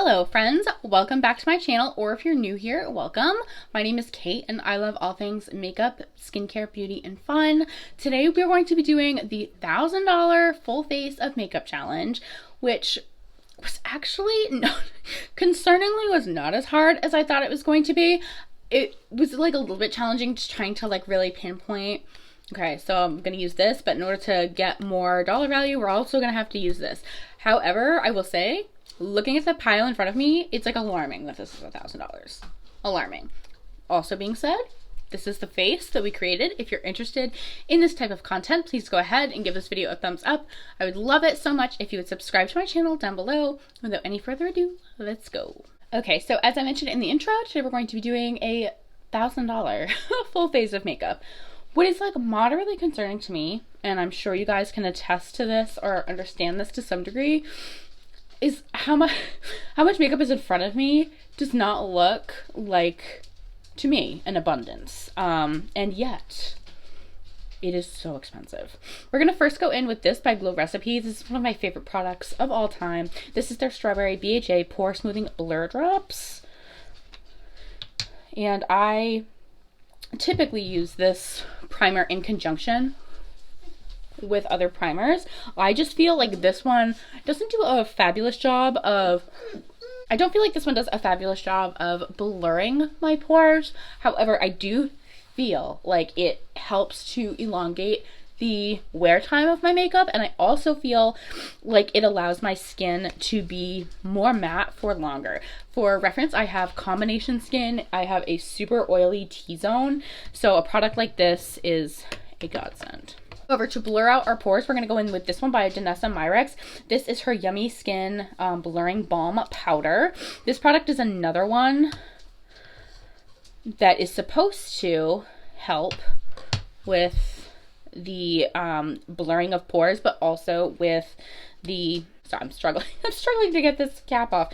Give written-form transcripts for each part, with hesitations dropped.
Hello friends, welcome back to my channel, or if you're new here, welcome. My name is Kate and I love all things makeup, skincare, beauty, and fun. Today we're going to be doing the $1,000 full face of makeup challenge, which was actually concerningly was not as hard as I thought it was going to be. It was like a little bit challenging just trying to like really pinpoint. Okay, so I'm going to use this, but in order to get more dollar value, we're also going to have to use this. However, I will say, looking at the pile in front of me, it's like alarming that this is $1,000. Alarming. Also being said, this is the face that we created. If you're interested in this type of content, please go ahead and give this video a thumbs up. I would love it so much if you would subscribe to my channel down below. Without any further ado, let's go. Okay, so as I mentioned in the intro, today we're going to be doing a $1,000 full face of makeup. What is like moderately concerning to me, and I'm sure you guys can attest to this or understand this to some degree, is how much makeup is in front of me does not look like, to me, an abundance. And yet, it is so expensive. We're going to first go in with this by Glow Recipes. This is one of my favorite products of all time. This is their Strawberry BHA Pore Smoothing Blur Drops. And I typically use this primer in conjunction with other primers. I just feel like this one doesn't do a fabulous job of, I don't feel like this one does a fabulous job of blurring my pores. However, I do feel like it helps to elongate the wear time of my makeup, and I also feel like it allows my skin to be more matte for longer. For reference, I have combination skin. I have a super oily T-zone, so a product like this is a godsend. Over to blur out our pores, we're going to go in with this one by Danessa Myricks. This is her Yummy Skin Blurring Balm Powder. This product is another one that is supposed to help with the blurring of pores, but also with the, sorry, I'm struggling to get this cap off.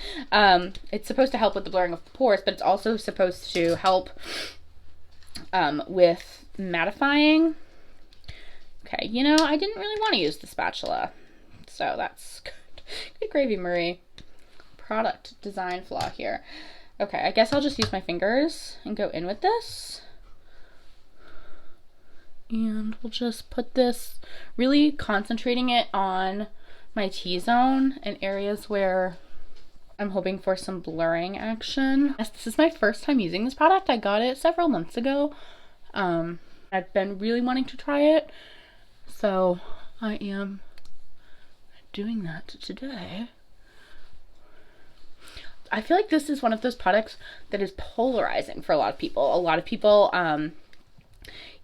It's supposed to help with the blurring of pores, but it's also supposed to help with mattifying. Okay, you know, I didn't really want to use the spatula, so that's good. Good gravy, Marie. Product design flaw here. Okay, I guess I'll just use my fingers and go in with this. And we'll just put this, really concentrating it on my T-zone and areas where I'm hoping for some blurring action. Yes, this is my first time using this product. I got it several months ago. I've been really wanting to try it, so I am doing that today. I feel like this is one of those products that is polarizing for a lot of people. A lot of people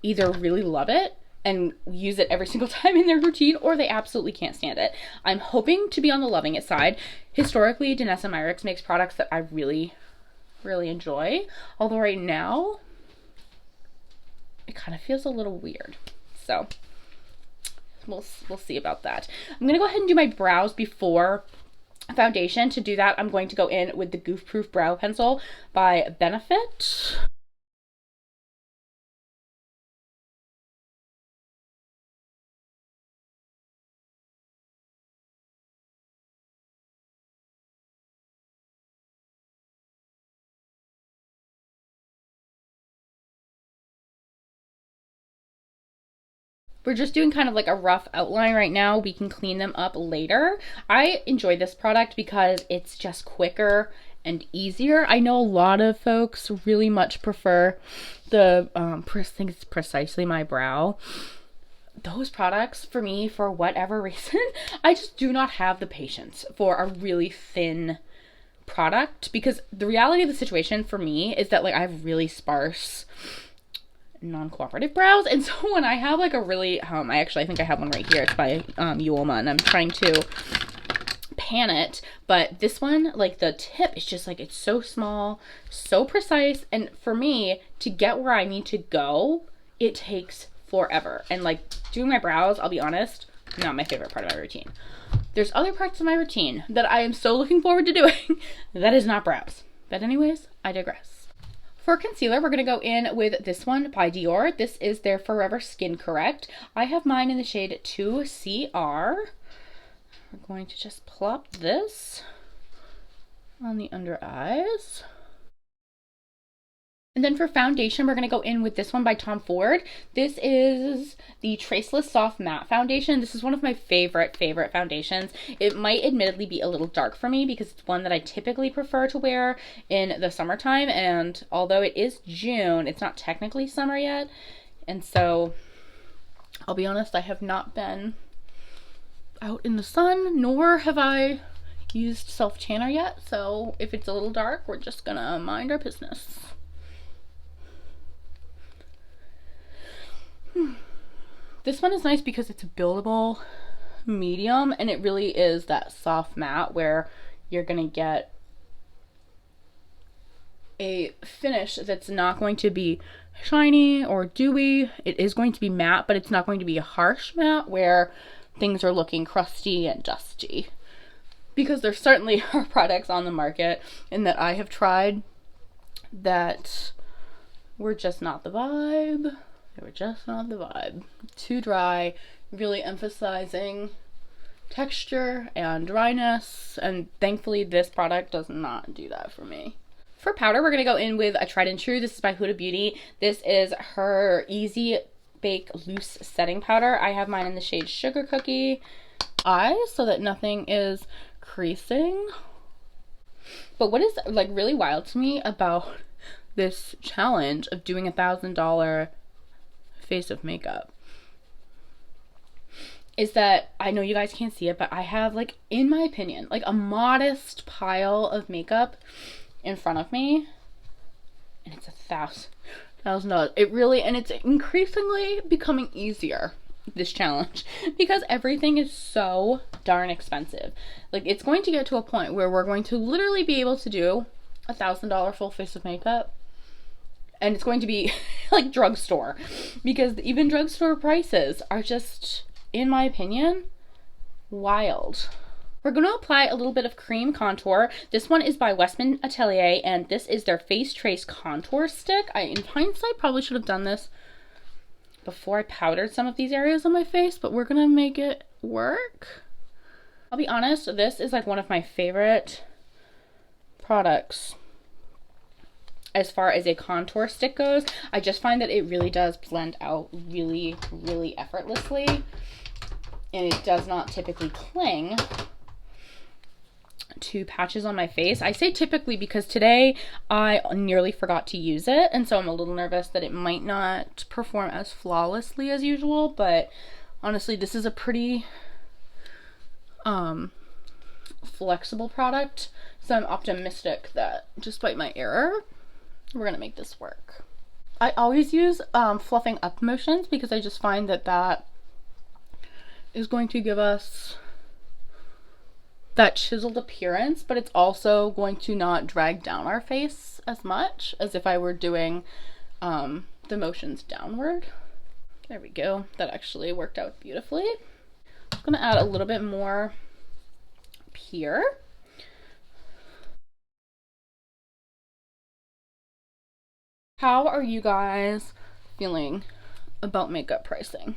either really love it and use it every single time in their routine, or they absolutely can't stand it. I'm hoping to be on the loving it side. Historically, Danessa Myricks makes products that I really, really enjoy. Although right now, it kind of feels a little weird. So we'll see about that. I'm gonna go ahead and do my brows before foundation. To do that, I'm going to go in with the Goof Proof Brow Pencil by Benefit. We're just doing kind of like a rough outline right now. We can clean them up later. I enjoy this product because it's just quicker and easier. I know a lot of folks really much prefer the, I think it's Precisely My Brow. Those products, for me, for whatever reason, I just do not have the patience for a really thin product, because the reality of the situation for me is that like I have really sparse non-cooperative brows, and so when I have like a really I think I have one right here. It's by Yulma, and I'm trying to pan it, but this one, like the tip is just like, it's so small, so precise, and for me to get where I need to go, it takes forever. And like doing my brows, I'll be honest, not my favorite part of my routine. There's other parts of my routine that I am so looking forward to doing that is not brows. But anyways, I digress. For concealer, we're going to go in with this one by Dior. This is their Forever Skin Correct. I have mine in the shade 2CR. We're going to just plop this on the under eyes. And then for foundation, we're going to go in with this one by Tom Ford. This is the Traceless Soft Matte Foundation. This is one of my favorite foundations. It might admittedly be a little dark for me because it's one that I typically prefer to wear in the summertime. And although it is June, it's not technically summer yet. And so I'll be honest, I have not been out in the sun, nor have I used self tanner yet. So if it's a little dark, we're just gonna mind our business. This one is nice because it's a buildable medium, and it really is that soft matte where you're gonna get a finish that's not going to be shiny or dewy. It is going to be matte, but it's not going to be a harsh matte where things are looking crusty and dusty. Because there certainly are products on the market and that I have tried that were just not the vibe. They were just not the vibe. Too dry, really emphasizing texture and dryness, and thankfully this product does not do that for me. For powder, we're going to go in with a tried and true. This is by Huda Beauty. This is her Easy Bake Loose Setting Powder. I have mine in the shade Sugar Cookie Eyes so that nothing is creasing. But what is like really wild to me about this challenge of doing $1,000 face of makeup is that I know you guys can't see it, but I have, like, in my opinion, like a modest pile of makeup in front of me, and it's $1,000. It really, and it's increasingly becoming easier, this challenge, because everything is so darn expensive. Like, it's going to get to a point where we're going to literally be able to do $1,000 full face of makeup, and it's going to be like drugstore, because even drugstore prices are just, in my opinion, wild. We're going to apply a little bit of cream contour. This one is by Westman Atelier, and this is their Face Trace Contour Stick. In hindsight, probably should have done this before I powdered some of these areas on my face, but we're going to make it work. I'll be honest, this is like one of my favorite products as far as a contour stick goes. I just find that it really does blend out really, really effortlessly, and it does not typically cling to patches on my face. I say typically because today I nearly forgot to use it, and so I'm a little nervous that it might not perform as flawlessly as usual, but honestly, this is a pretty flexible product, so I'm optimistic that despite my error, we're gonna make this work. I always use fluffing up motions because I just find that that is going to give us that chiseled appearance, but it's also going to not drag down our face as much as if I were doing the motions downward. There we go. That actually worked out beautifully. I'm gonna add a little bit more up here. How are you guys feeling about makeup pricing?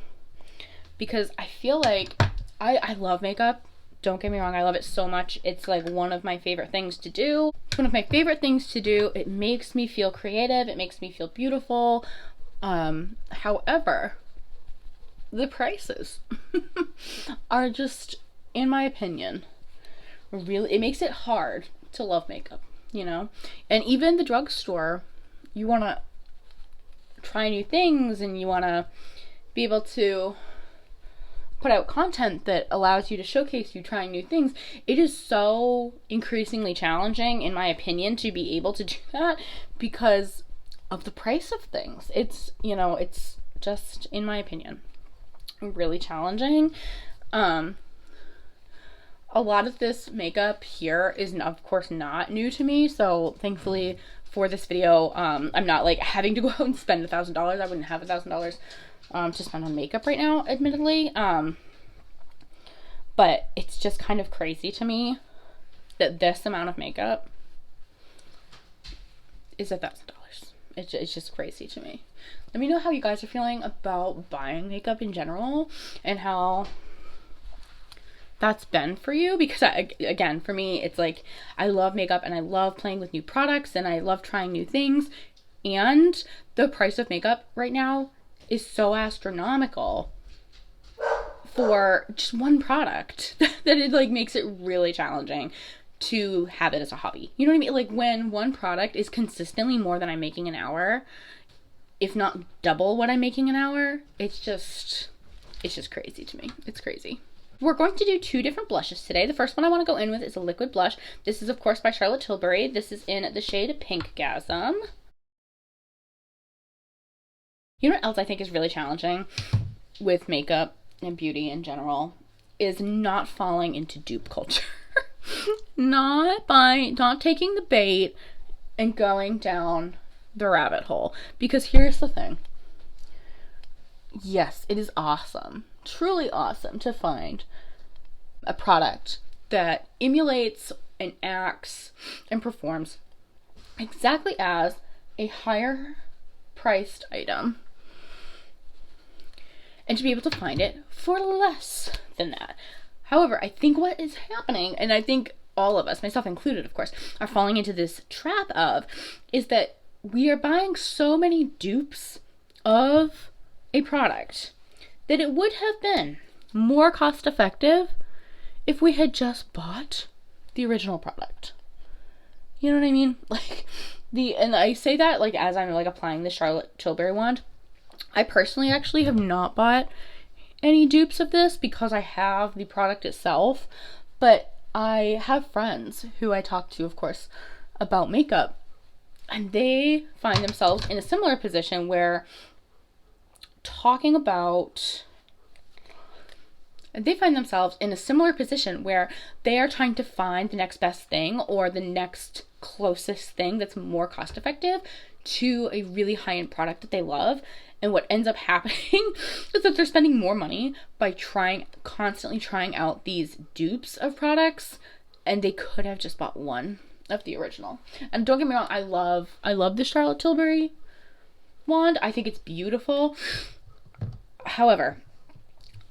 Because I feel like I love makeup. Don't get me wrong, I love it so much. It's like one of my favorite things to do. It's one of my favorite things to do. It makes me feel creative. It makes me feel beautiful. However, the prices are just, in my opinion, really, it makes it hard to love makeup, you know? And even the drugstore, you want to try new things and you want to be able to put out content that allows you to showcase you trying new things. It is so increasingly challenging, in my opinion, to be able to do that because of the price of things. It's, you know, it's just, in my opinion, really challenging. A lot of this makeup here is, of course, not new to me, so thankfully for this video, I'm not like having to go out and spend $1,000. I wouldn't have $1,000 to spend on makeup right now, admittedly. But it's just kind of crazy to me that this amount of makeup is $1,000. It's just crazy to me. Let me know how you guys are feeling about buying makeup in general and how that's been for you, because again, for me, it's like I love makeup and I love playing with new products and I love trying new things, and the price of makeup right now is so astronomical for just one product that it like makes it really challenging to have it as a hobby. You know what I mean? Like when one product is consistently more than I'm making an hour, if not double what I'm making an hour, it's just crazy to me. It's crazy. We're going to do two different blushes today. The first one I want to go in with is a liquid blush. This is of course by Charlotte Tilbury. This is in the shade Pinkgasm. You know what else I think is really challenging with makeup and beauty in general is not falling into dupe culture. not taking the bait and going down the rabbit hole. Because here's the thing. Yes, it is awesome, truly awesome to find a product that emulates and acts and performs exactly as a higher priced item, and to be able to find it for less than that. However, I think what is happening, and I think all of us, myself included, of course, are falling into this trap of, is that we are buying so many dupes of a product that it would have been more cost effective if we had just bought the original product. You know what I mean? Like and I say that like as I'm like applying the Charlotte Tilbury wand. I personally actually have not bought any dupes of this because I have the product itself, but I have friends who I talk to, of course, about makeup, and they find themselves in a similar position where they are trying to find the next best thing or the next closest thing that's more cost effective to a really high-end product that they love. And what ends up happening is that they're spending more money by constantly trying out these dupes of products, and they could have just bought one of the original. And don't get me wrong, I love the Charlotte Tilbury wand. I think it's beautiful. However,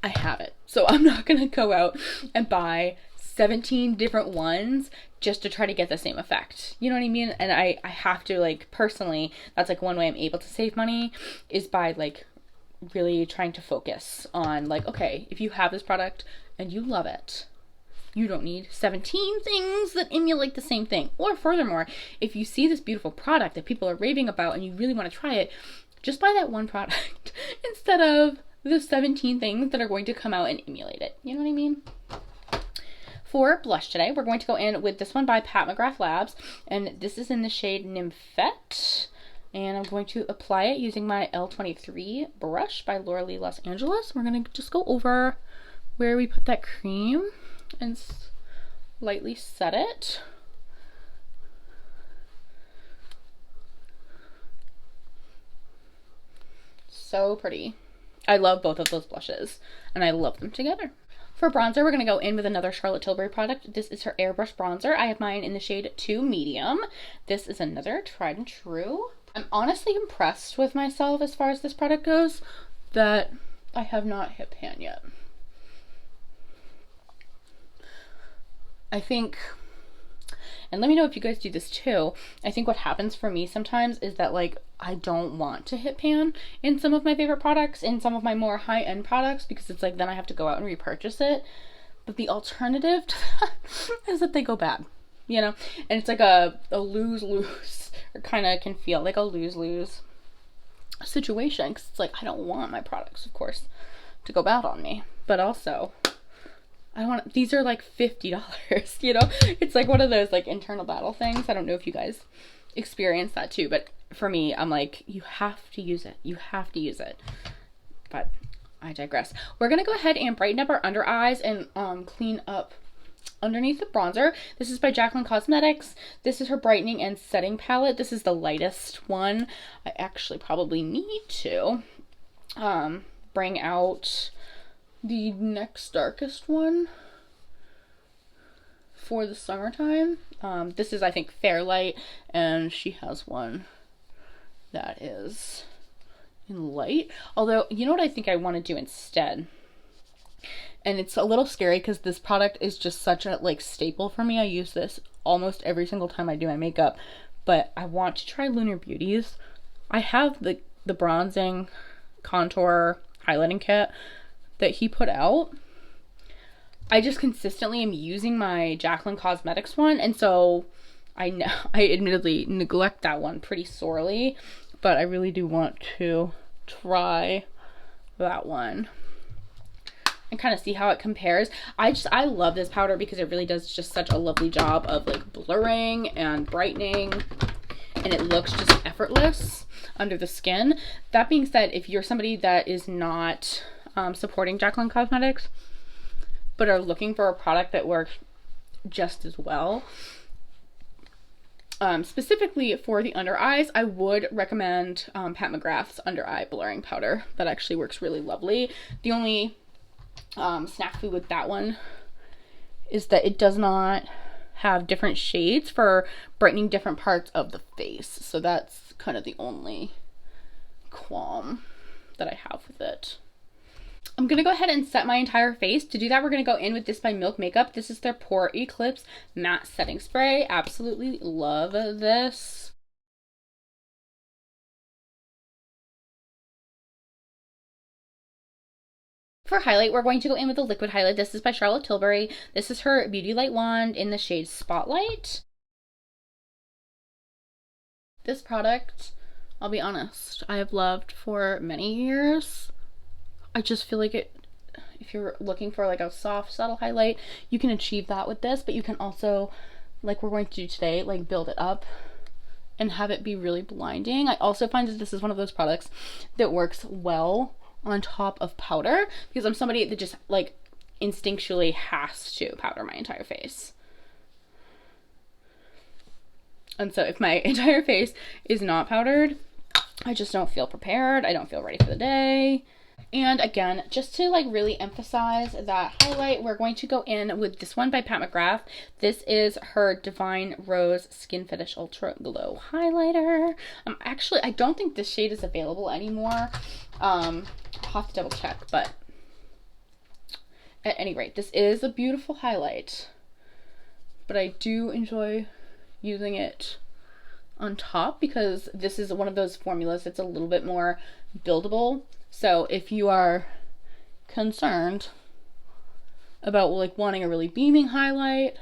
I have it, so I'm not gonna go out and buy 17 different ones just to try to get the same effect. You know what I mean? And I have to, like, personally, that's like one way I'm able to save money is by like really trying to focus on like, okay, if you have this product and you love it, you don't need 17 things that emulate the same thing. Or furthermore, if you see this beautiful product that people are raving about and you really want to try it, just buy that one product instead of the 17 things that are going to come out and emulate it. You know what I mean? For blush today, we're going to go in with this one by Pat McGrath Labs, and this is in the shade Nymphette, and I'm going to apply it using my L23 brush by Laura Lee Los Angeles. We're going to just go over where we put that cream and lightly set it. So pretty. I love both of those blushes, and I love them together. For bronzer, we're going to go in with another Charlotte Tilbury product. This is her Airbrush Bronzer. I have mine in the shade 2 Medium. This is another tried and true. I'm honestly impressed with myself as far as this product goes that I have not hit pan yet. I think, and let me know if you guys do this too, I think what happens for me sometimes is that like I don't want to hit pan in some of my favorite products, in some of my more high-end products, because it's like then I have to go out and repurchase it. But the alternative to that is that they go bad, you know? And it's like a lose-lose, or kind of can feel like a lose-lose situation, because it's like I don't want my products, of course, to go bad on me, but also these are like $50, you know? It's like one of those like internal battle things. I don't know if you guys experience that too, but for me, I'm like, you have to use it. You have to use it. But I digress. We're going to go ahead and brighten up our under eyes and clean up underneath the bronzer. This is by Jaclyn Cosmetics. This is her brightening and setting palette. This is the lightest one. I actually probably need to bring out the next darkest one for the summertime. This is, I think, Fairlight, and she has one that is in light. Although, you know what I think I want to do instead? And it's a little scary because this product is just such a like staple for me. I use this almost every single time I do my makeup, but I want to try Lunar Beauty's. I have the bronzing contour highlighting kit that he put out. I just consistently am using my Jaclyn Cosmetics one, and so I admittedly neglect that one pretty sorely, but I really do want to try that one and kind of see how it compares. I love this powder because it really does just such a lovely job of like blurring and brightening, and it looks just effortless under the skin. That being said, if you're somebody that is not supporting Jaclyn Cosmetics but are looking for a product that works just as well, specifically for the under eyes, I would recommend Pat McGrath's under eye blurring powder. That actually works really lovely. The only snafu with that one is that it does not have different shades for brightening different parts of the face. So that's kind of the only qualm that I have with it. I'm going to go ahead and set my entire face. To do that, we're going to go in with this by Milk Makeup. This is their Pore Eclipse Matte Setting Spray. Absolutely love this. For highlight, we're going to go in with a liquid highlight. This is by Charlotte Tilbury. This is her Beauty Light Wand in the shade Spotlight. This product, I'll be honest, I have loved for many years. I just feel like if you're looking for like a soft, subtle highlight, you can achieve that with this, but you can also, like we're going to do today, like build it up and have it be really blinding. I also find that this is one of those products that works well on top of powder because I'm somebody that just like instinctually has to powder my entire face. And so if my entire face is not powdered, I just don't feel prepared. I don't feel ready for the day. And again, just to like really emphasize that highlight, we're going to go in with this one by Pat McGrath. This is her Divine Rose Skin Fetish Ultra Glow Highlighter. Actually, I don't think this shade is available anymore. I'll have to double check, but at any rate, this is a beautiful highlight. But I do enjoy using it on top because this is one of those formulas that's a little bit more buildable. So if you are concerned about like wanting a really beaming highlight,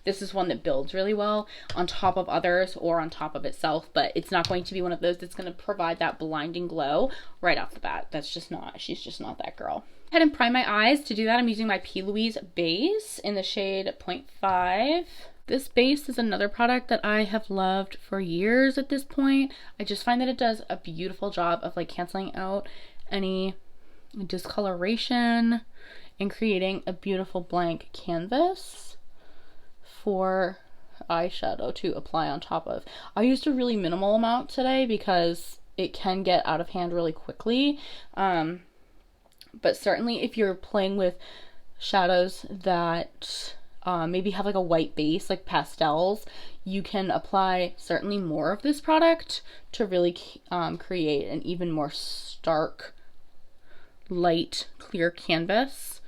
this is one that builds really well on top of others or on top of itself, but it's not going to be one of those that's going to provide that blinding glow right off the bat. That's just not, she's just not that girl. Go ahead and prime my eyes. To do that, I'm using my P. Louise base in the shade 0.5. This base is another product that I have loved for years at this point. I just find that it does a beautiful job of like canceling out any discoloration and creating a beautiful blank canvas for eyeshadow to apply on top of. I used a really minimal amount today because it can get out of hand really quickly. But certainly if you're playing with shadows that maybe have like a white base, like pastels, you can apply certainly more of this product to really create an even more stark, light, clear canvas.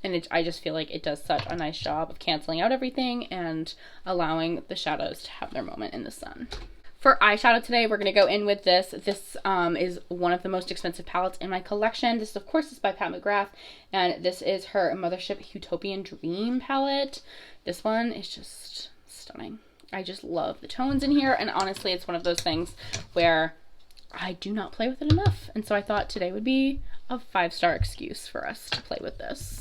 And I just feel like it does such a nice job of canceling out everything and allowing the shadows to have their moment in the sun. For eyeshadow today, we're going to go in with this. This is one of the most expensive palettes in my collection. This, of course, is by Pat McGrath, and this is her Mothership Utopian Dream palette. This one is just stunning. I just love the tones in here, and honestly, it's one of those things where I do not play with it enough, and so I thought today would be a 5-star excuse for us to play with this.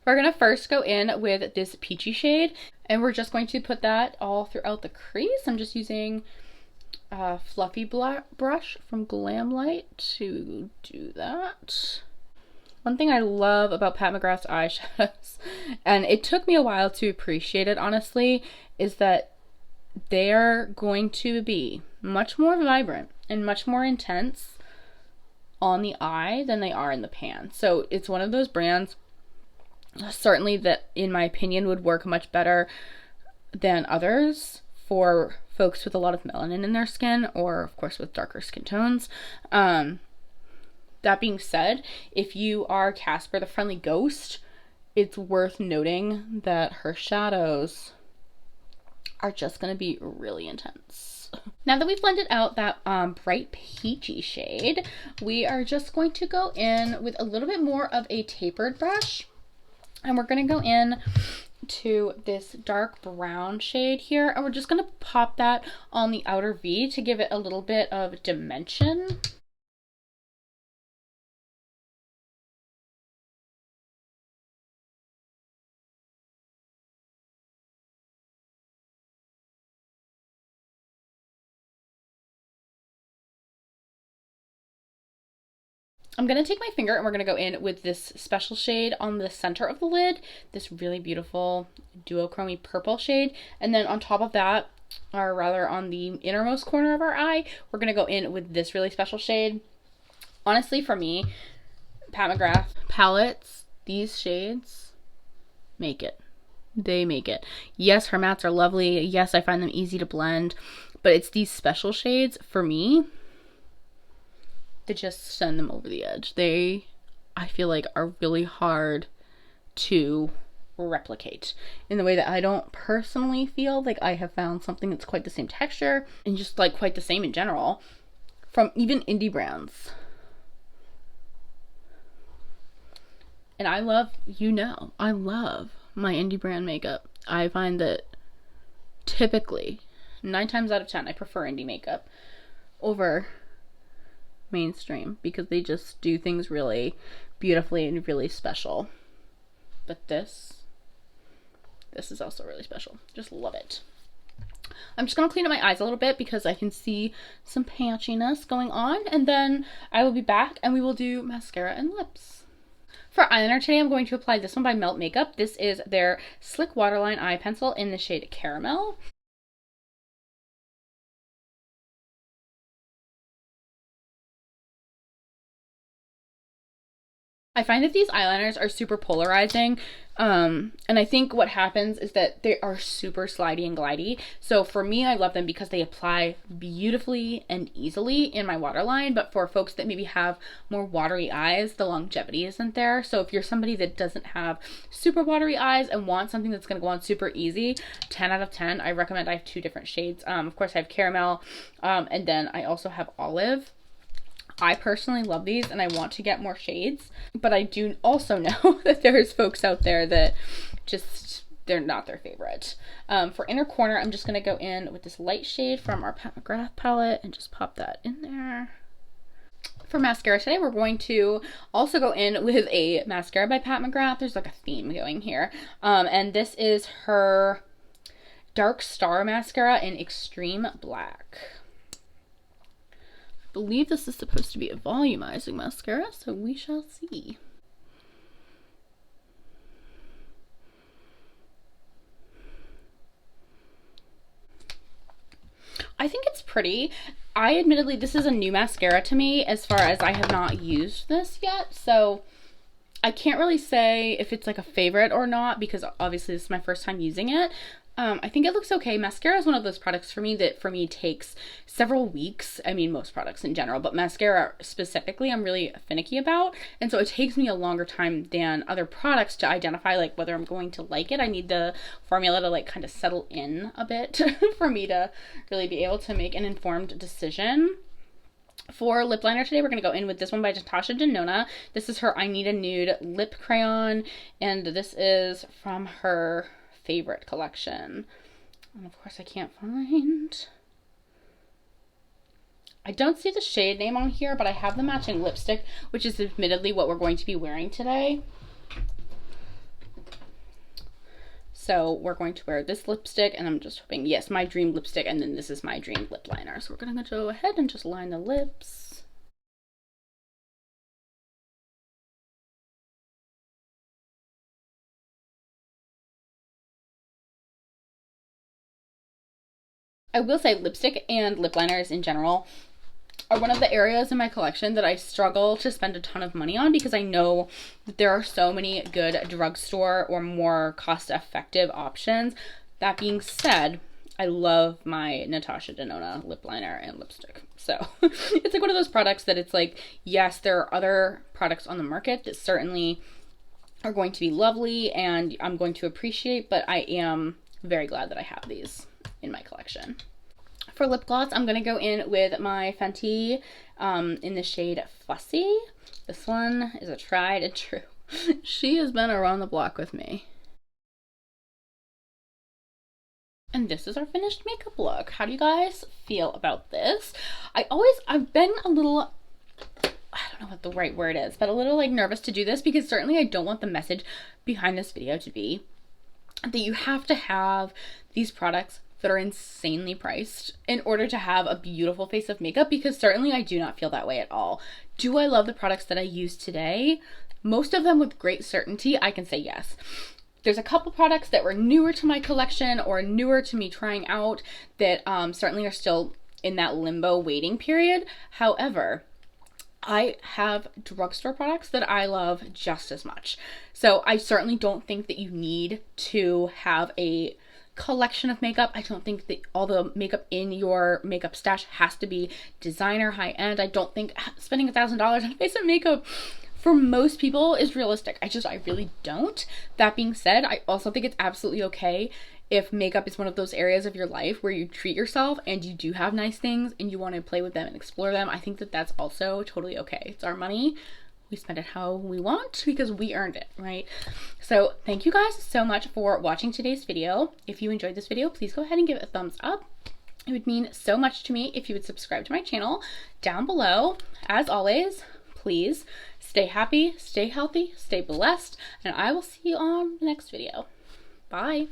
We're going to first go in with this peachy shade, and we're just going to put that all throughout the crease. I'm just using fluffy brush from Glamlight to do that. One thing I love about Pat McGrath's eyeshadows, and it took me a while to appreciate it honestly, is that they're going to be much more vibrant and much more intense on the eye than they are in the pan. So it's one of those brands certainly that in my opinion would work much better than others for folks with a lot of melanin in their skin, or of course with darker skin tones. That being said, if you are Casper the Friendly Ghost, it's worth noting that her shadows are just going to be really intense. Now that we've blended out that bright peachy shade, we are just going to go in with a little bit more of a tapered brush. And we're going to go in to this dark brown shade here. And we're just going to pop that on the outer V to give it a little bit of dimension. I'm going to take my finger and we're going to go in with this special shade on the center of the lid, this really beautiful duochromy purple shade. And then on top of that, or rather on the innermost corner of our eye, we're going to go in with this really special shade. Honestly, for me, Pat McGrath palettes, these shades make it. They make it. Yes, her mattes are lovely. Yes, I find them easy to blend, but it's these special shades for me that just send them over the edge. They, I feel like, are really hard to replicate in the way that I don't personally feel like I have found something that's quite the same texture and just like quite the same in general from even indie brands. And I love, I love my indie brand makeup. I find that typically 9 times out of 10 I prefer indie makeup over mainstream because they just do things really beautifully and really special. But this is also really special. Just love it. I'm just going to clean up my eyes a little bit because I can see some patchiness going on, and then I will be back and we will do mascara and lips. For eyeliner today, I'm going to apply this one by Melt Makeup. This is their Slick Waterline Eye Pencil in the shade Caramel. I find that these eyeliners are super polarizing, and I think what happens is that they are super slidey and glidey. So for me, I love them because they apply beautifully and easily in my waterline, but for folks that maybe have more watery eyes, the longevity isn't there. So if you're somebody that doesn't have super watery eyes and want something that's going to go on super easy, 10 out of 10, I recommend. I have 2 different shades. Of course, I have Caramel, and then I also have Olive. I personally love these and I want to get more shades, but I do also know that there's folks out there that just, they're not their favorite. For inner corner, I'm just going to go in with this light shade from our Pat McGrath palette and just pop that in there. For mascara today, we're going to also go in with a mascara by Pat McGrath. There's like a theme going here. And this is her Dark Star Mascara in Extreme Black. I believe this is supposed to be a volumizing mascara, so we shall see. I think it's pretty. I admittedly, this is a new mascara to me as far as I have not used this yet, so I can't really say if it's like a favorite or not because obviously this is my first time using it. I think it looks okay. Mascara is one of those products for me that takes several weeks. I mean, most products in general, but mascara specifically, I'm really finicky about. And so it takes me a longer time than other products to identify like whether I'm going to like it. I need the formula to like kind of settle in a bit for me to really be able to make an informed decision. For lip liner today, we're going to go in with this one by Natasha Denona. This is her I Need a Nude lip crayon, and this is from her favorite collection. And of course I can't find, I don't see the shade name on here, but I have the matching lipstick, which is admittedly what we're going to be wearing today. So we're going to wear this lipstick, and I'm just hoping, yes, my dream lipstick, and then this is my dream lip liner. So we're gonna go ahead and just line the lips. I will say lipstick and lip liners in general are one of the areas in my collection that I struggle to spend a ton of money on because I know that there are so many good drugstore or more cost-effective options. That being said, I love my Natasha Denona lip liner and lipstick. So it's like one of those products that it's like, yes, there are other products on the market that certainly are going to be lovely and I'm going to appreciate, but I am very glad that I have these in my collection. For lip gloss, I'm going to go in with my Fenty in the shade Fussy. This one is a tried and true. She has been around the block with me. And this is our finished makeup look. How do you guys feel about this? I've been a little, I don't know what the right word is, but a little like nervous to do this because certainly I don't want the message behind this video to be that you have to have these products that are insanely priced in order to have a beautiful face of makeup, because certainly I do not feel that way at all. Do I love the products that I use today? Most of them with great certainty, I can say yes. There's a couple products that were newer to my collection or newer to me trying out that certainly are still in that limbo waiting period. However, I have drugstore products that I love just as much. So I certainly don't think that you need to have a collection of makeup. I don't think that all the makeup in your makeup stash has to be designer high end. I don't think spending $1,000 on a face of makeup for most people is realistic. I really don't. That being said, I also think it's absolutely okay if makeup is one of those areas of your life where you treat yourself and you do have nice things and you want to play with them and explore them. I think that that's also totally okay. It's our money. We spend it how we want because we earned it, right? So thank you guys so much for watching today's video. If you enjoyed this video, please go ahead and give it a thumbs up. It would mean so much to me if you would subscribe to my channel down below. As always, please stay happy, stay healthy, stay blessed, and I will see you on the next video. Bye.